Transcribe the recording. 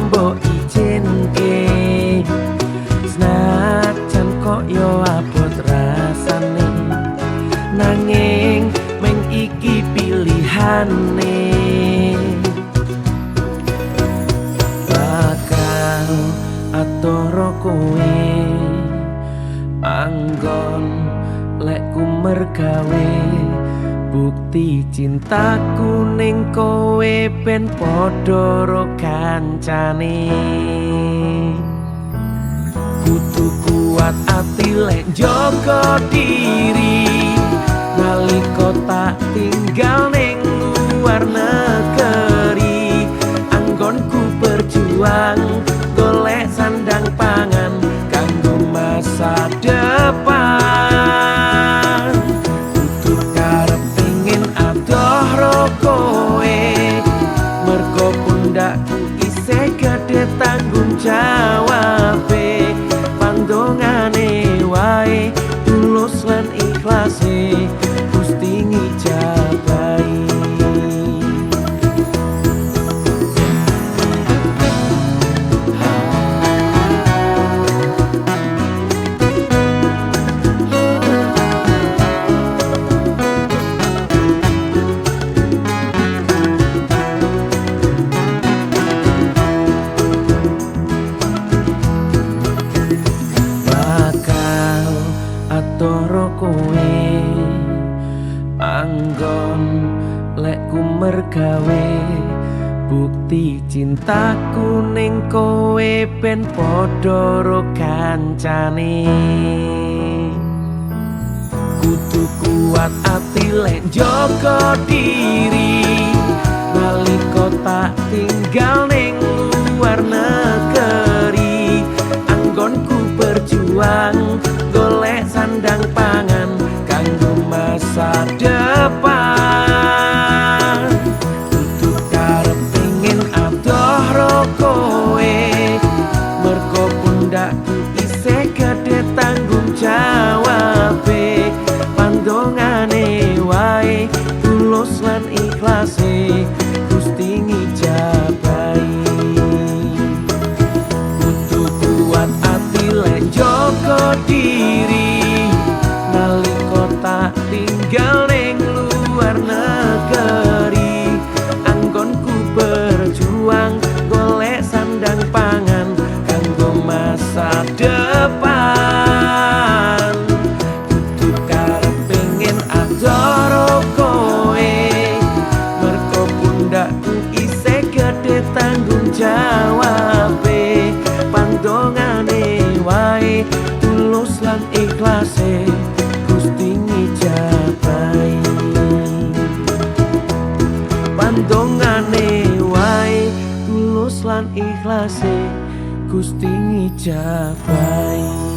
mbok izinke. Senajan kok yo abot rasane, nanging meng iki pilihane. Bakal atoro kowe anggon lek ku mergawe bukti cintaku ning kowe ben padha ro kancane. Kudu kuat ati lek njaga diri nalika tak tinggal ning luar negeri. Anggonku berjuang golek sandang pangan kanggo masa depan. Kudu karep pengin adoh ro kowe, mergo pundakku isih gedhe tanggung jawabe. Pandongane wae tulus lan ikhlase Gusti ngijabahi. Atoro kowe anggon lek ku mergawe bukti cintaku ning kowe ben padha ro kancane. Kudu kuat ati lek njaga diri nalika tak tinggal ning luar negeri. Anggonku berjuang golek sandang pangan kanggo masa depan. Kudu karep pengin adoh ro kowe, mergo pundakku isih gedhe tanggung jawabe. Pandongane wae tulus lan ikhlase Gusti ngijabahi. Kudu kuat ati lek njaga diri nalika tak tinggal ning luar negeri. Anggonku berjuang golek sandang pangan kanggo masa depan. Kudu karep pengin adoh kowe, mergo pundakku isih gedhe tanggung jawabe. Pandongane wae tulus lan ikhlase Gusti ngijabahi. Pandongane wae tulus lan ikhlase Gusti ngijabahi.